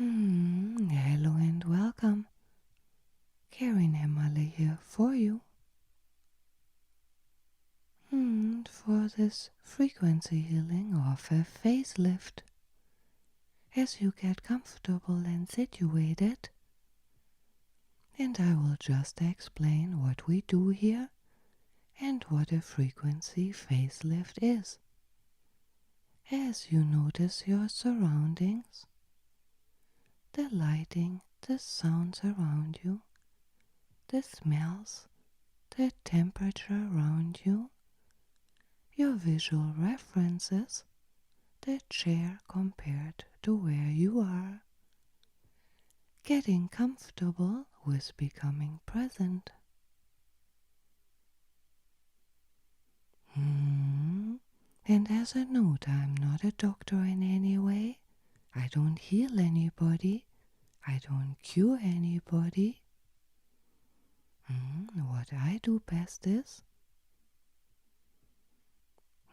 Hello and welcome. Karin Emmerle here for you. For this frequency healing of a facelift. As you get comfortable and situated, and I will just explain what we do here and what a frequency facelift is. As you notice your surroundings, the lighting, the sounds around you, the smells, the temperature around you, your visual references, the chair compared to where you are, getting comfortable with becoming present. And as a note, I'm not a doctor in any way. I don't heal anybody. I don't cure anybody. What I do best is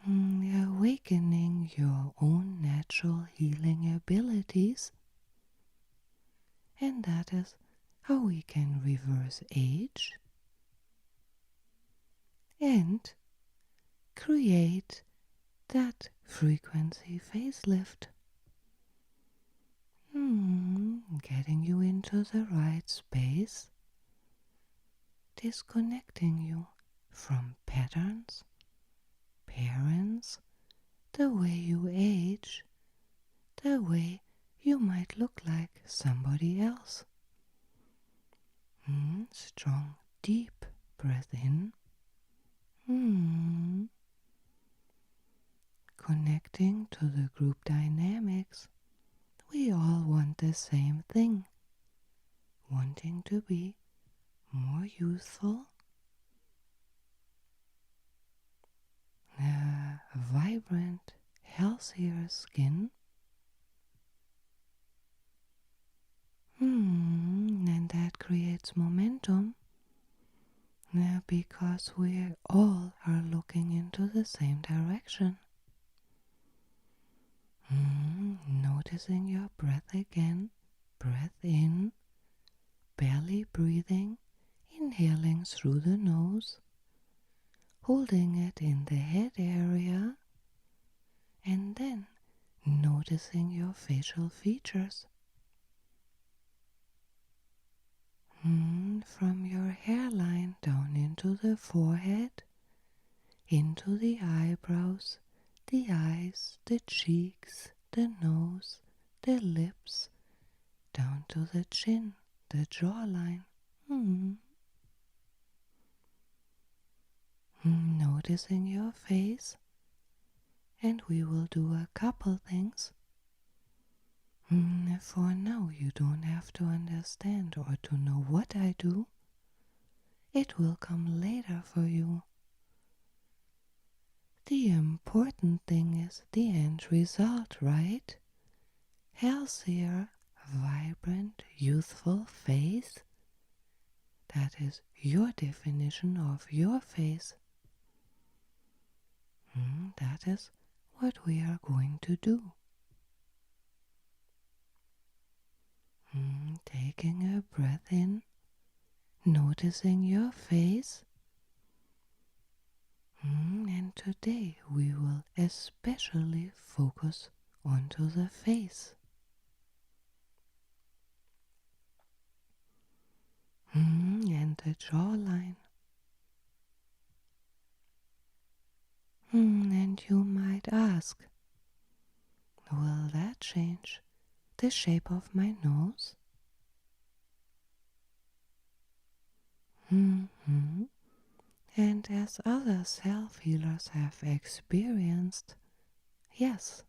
awakening your own natural healing abilities, and that is how we can reverse age and create that frequency facelift. Getting you into the right space, disconnecting you from patterns, parents, the way you age, the way you might look like somebody else. Strong, deep breath in. Connecting to the group dynamics. We all want the same thing. Wanting to be more youthful, a vibrant, healthier skin. And that creates momentum because we all are looking into the same direction. Noticing your breath again. Breath in, belly breathing, inhaling through the nose, holding it in the head area, and then noticing your facial features. From your hairline down into the forehead, into the eyebrows, the eyes, the cheeks, the nose, the lips, down to the chin, the jawline. Noticing your face, and we will do a couple things. For now, you don't have to understand or to know what I do. It will come later for you. The important thing is the end result, right? Healthier, vibrant, youthful face. That is your definition of your face. That is what we are going to do. Taking a breath in, noticing your face. And today we will especially focus onto the face. And the jawline. And you might ask, will that change the shape of my nose? And as other self-healers have experienced, yes.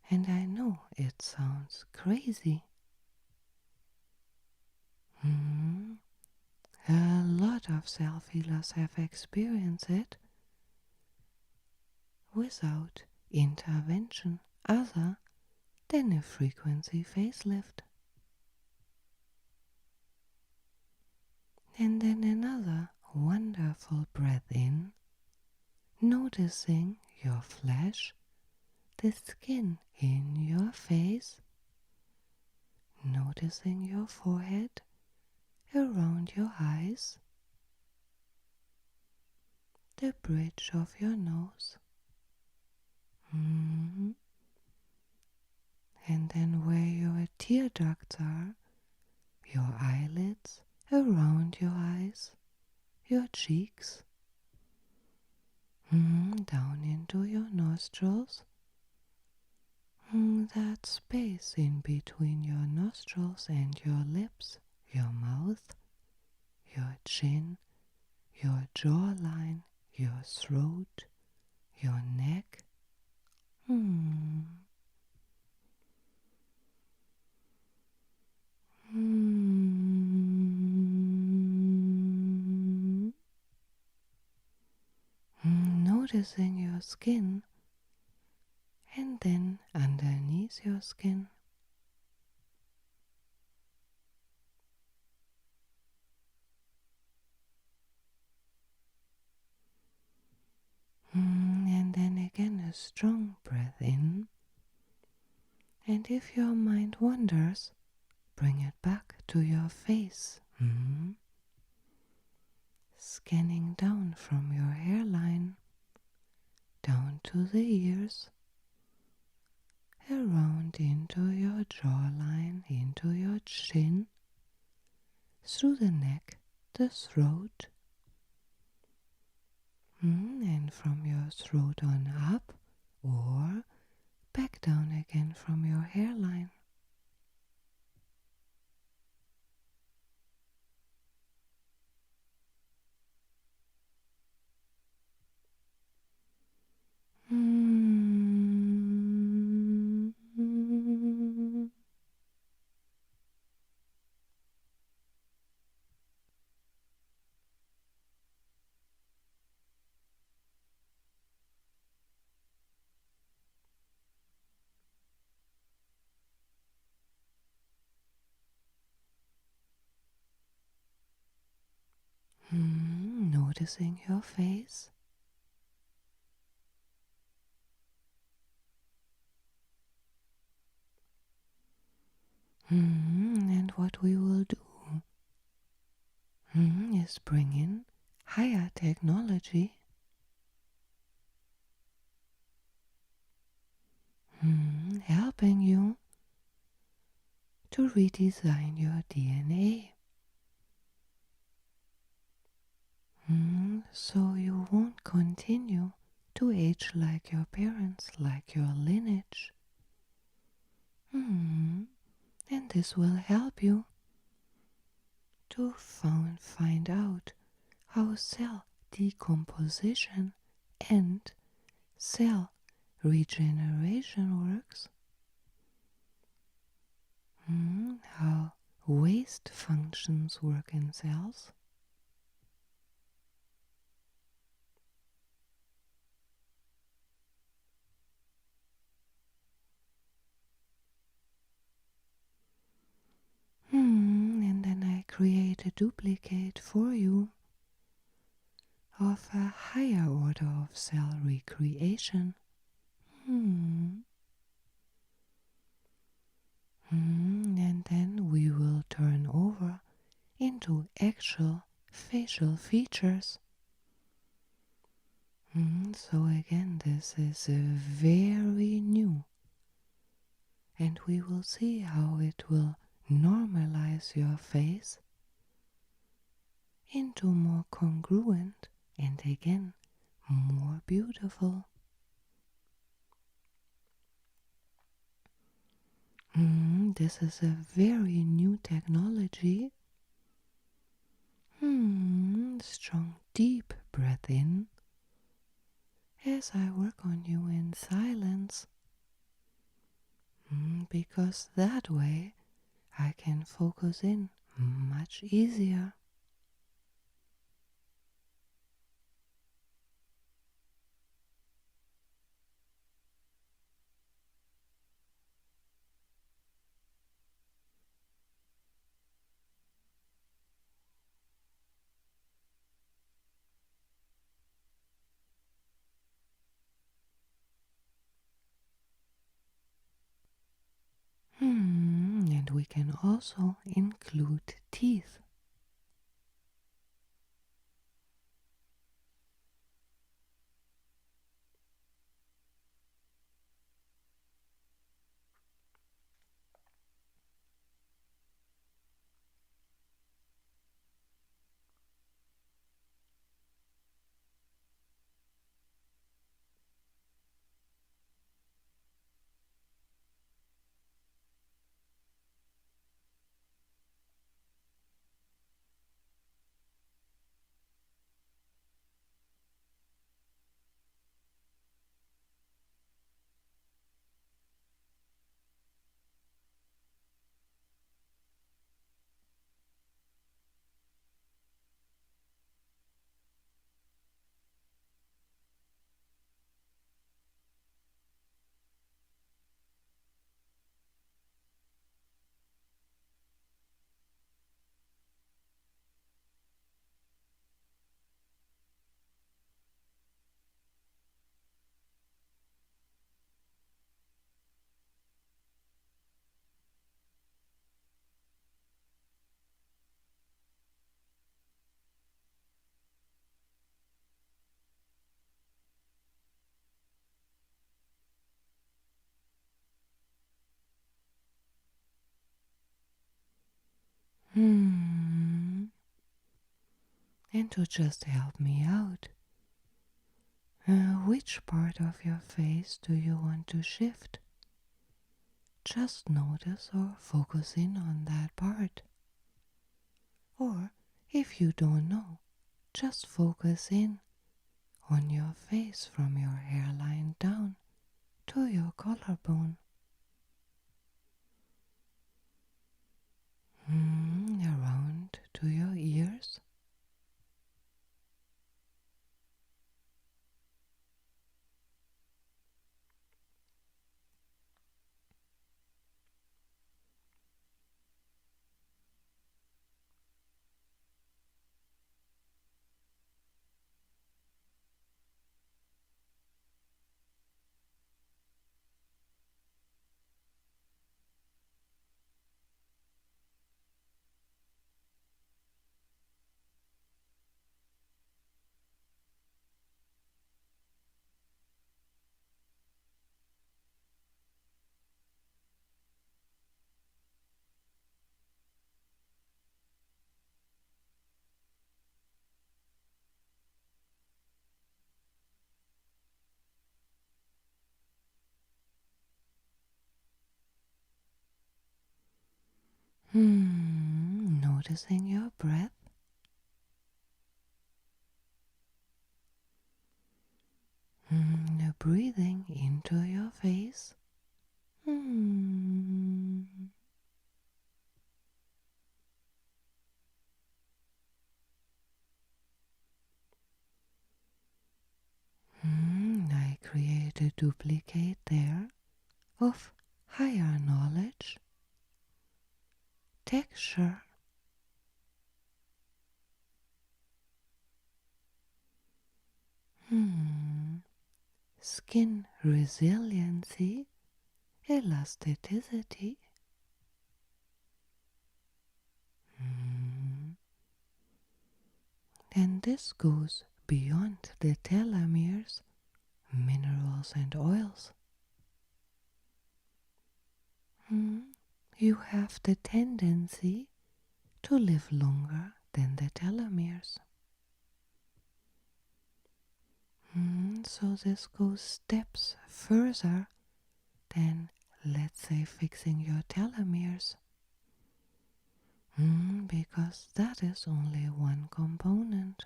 And I know it sounds crazy. A lot of self-healers have experienced it without intervention other than a frequency facelift. And then another wonderful breath in, noticing your flesh, the skin in your face, noticing your forehead, around your eyes, the bridge of your nose, and then where your tear ducts are, your eyelids, around your eyes, your cheeks, down into your nostrils, that space in between your nostrils and your lips, your mouth, your chin, your jawline, your throat, your neck. Hmm. Hmm. Noticing your skin and then underneath your skin. And then again a strong breath in. And if your mind wanders, bring it back to your face. Scanning down from your hairline, down to the ears, around into your jawline, into your chin, through the neck, the throat, and from your throat on up, or back down again from your hairline. Noticing your face. And what we will do is bring in higher technology, helping you to redesign your DNA. So you won't continue to age like your parents, like your lineage. And this will help you to find out how cell decomposition and cell regeneration works, how waste functions work in cells. And then I create a duplicate for you of a higher order of cell recreation. And then we will turn over into actual facial features. So again, this is very new, and we will see how it will normalize your face into more congruent and again more beautiful. This is a very new technology. Strong deep breath in as I work on you in silence, because that way I can focus in much easier. And And we can also include teeth. And to just help me out, which part of your face do you want to shift? Just notice or focus in on that part. Or if you don't know, just focus in on your face from your hairline down to your collarbone. Around to your ears. Noticing your breath. Breathing into your face. I create a duplicate there of higher knowledge, texture, skin resiliency, elasticity. And this goes beyond the telomeres, minerals and oils. You have the tendency to live longer than the telomeres. So this goes steps further than, let's say, fixing your telomeres. Because that is only one component.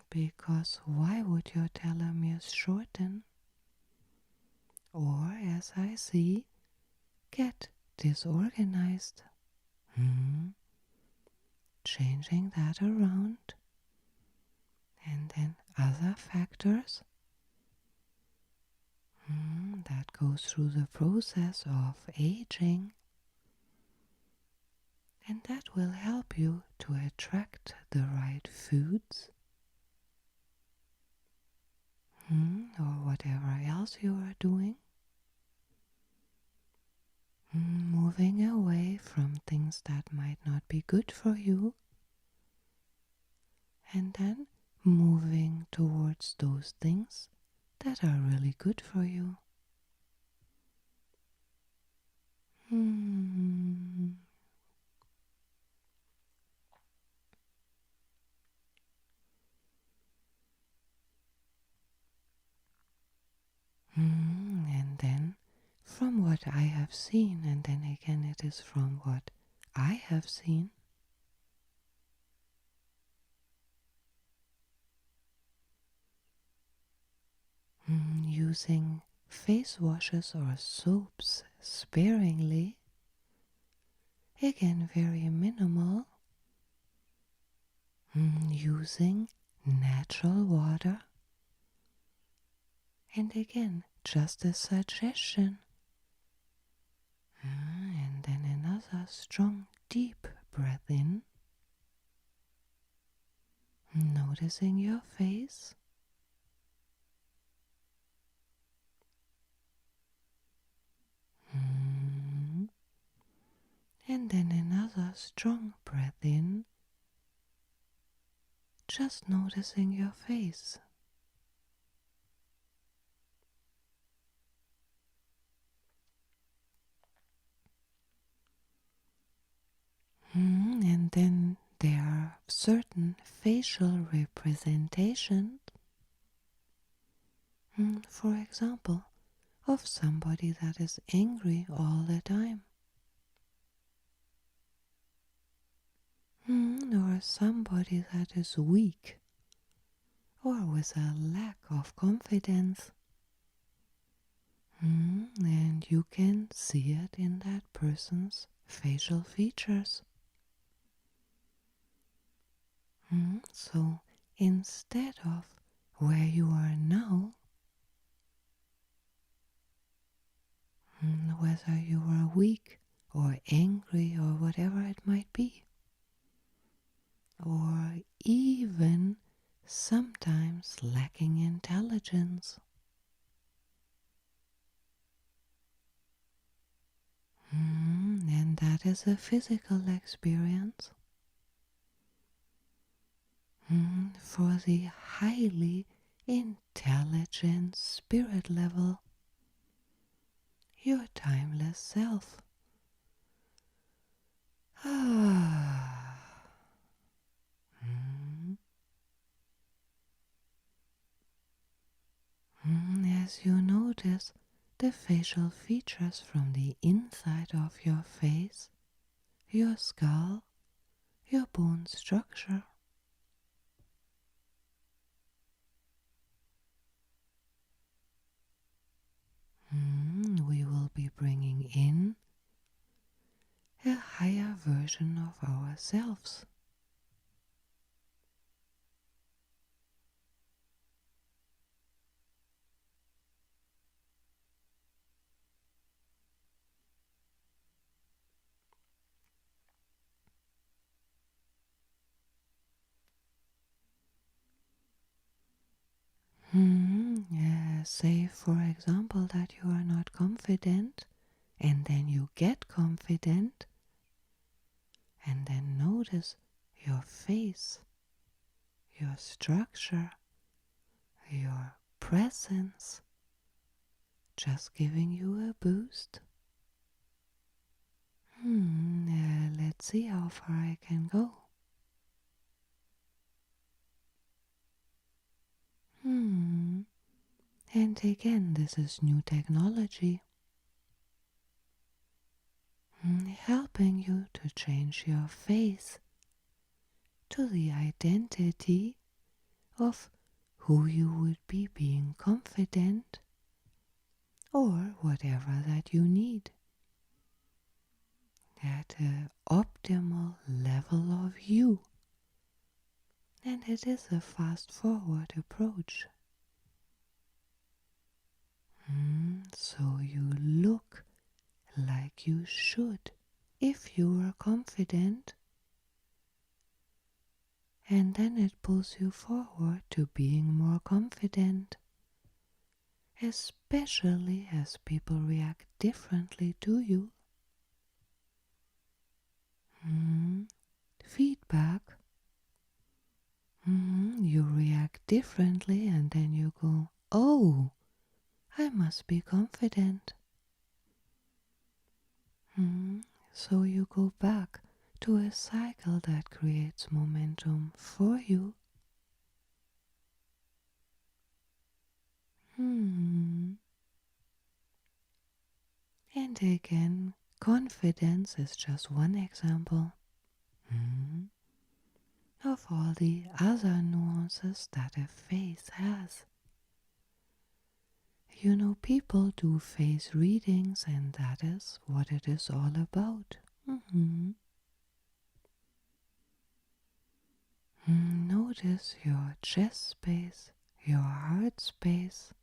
Because why would your telomeres shorten? Or, as I see, get disorganized? Changing that around. And then other factors that go through the process of aging. And that will help you to attract the right foods or whatever else you are doing. moving away from things that might not be good for you, and then moving towards those things that are really good for you. Hmm. And then, from what I have seen, and then again it is from what I have seen, using face washes or soaps sparingly, again very minimal, using natural water, and again just a suggestion. And then another strong deep breath in, noticing your face. And then another strong breath in, just noticing your face. And then there are certain facial representations, for example, of somebody that is angry all the time. Or somebody that is weak or with a lack of confidence. And you can see it in that person's facial features. So instead of where you are now, whether you are weak or angry or whatever it might be, or even sometimes lacking intelligence, and that is a physical experience. For the highly intelligent spirit level, your timeless self. As you notice the facial features from the inside of your face, your skull, your bone structure, we will be bringing in a higher version of ourselves. Say, for example, that you are not confident, and then you get confident, and then notice your face, your structure, your presence, just giving you a boost. Let's see how far I can go. And again, this is new technology, helping you to change your face to the identity of who you would be being confident or whatever that you need at an optimal level of you. And it is a fast forward approach. So you look like you should if you are confident, and then it pulls you forward to being more confident, especially as people react differently to you. Mm, feedback. You react differently and then you go, oh, I must be confident. So you go back to a cycle that creates momentum for you. And again, confidence is just one example of all the other nuances that a face has. You know, people do face readings, and that is what it is all about. Notice your chest space, your heart space.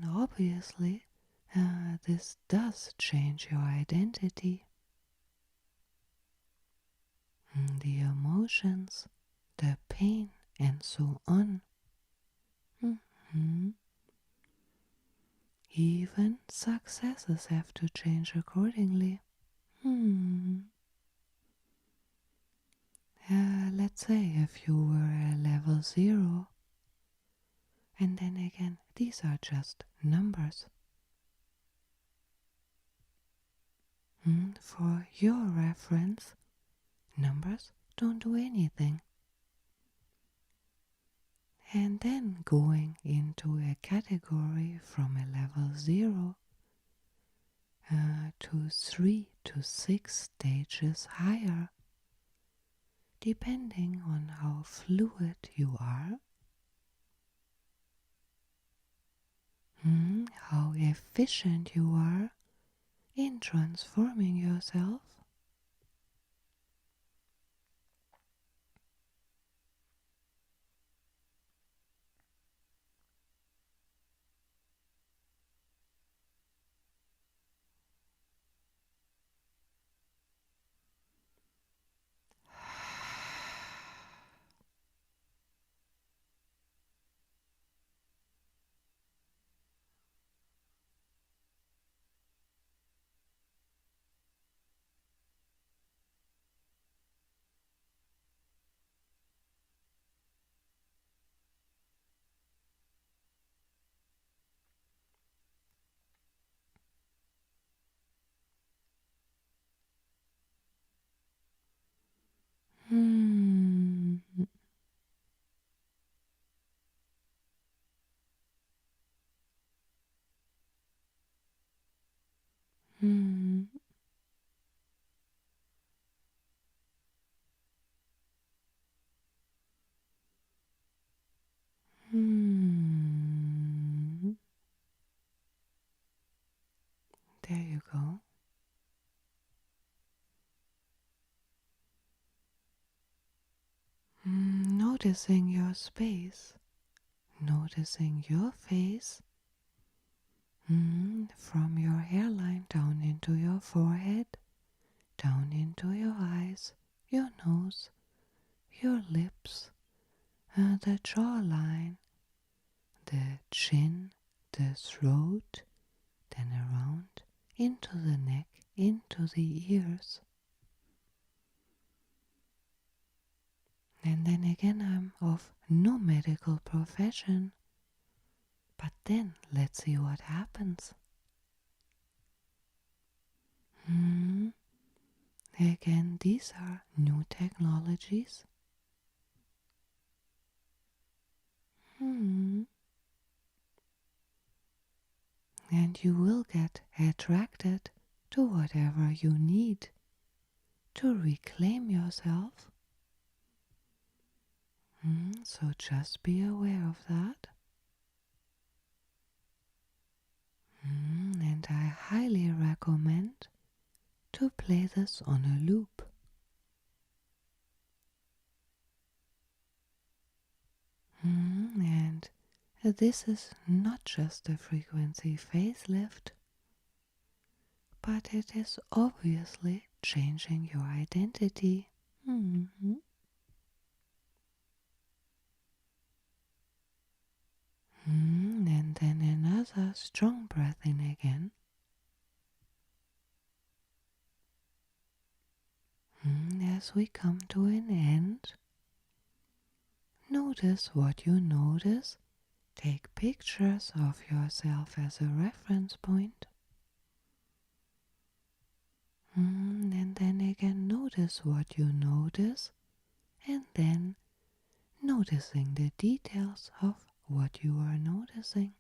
Obviously, this does change your identity. The emotions, the pain, and so on. Mhm. Even successes have to change accordingly. Let's say if you were a level 0, and then again, these are just numbers. For your reference, numbers don't do anything. And then going into a category from a level 0 to 3 to 6 stages higher, depending on how fluid you are, how efficient you are in transforming yourself. Hmm. Hmm. Hmm. There you go. Noticing your space, noticing your face, from your hairline down into your forehead, down into your eyes, your nose, your lips, the jawline, the chin, the throat, then around into the neck, into the ears. And then again, I'm of no medical profession. But then let's see what happens. Again, these are new technologies. And you will get attracted to whatever you need to reclaim yourself. So just be aware of that. And I highly recommend to play this on a loop. And this is not just a frequency facelift, but it is obviously changing your identity. And then another strong breath in again. as we come to an end, notice what you notice. Take pictures of yourself as a reference point. And then again, notice what you notice, and then noticing the details of what you are noticing.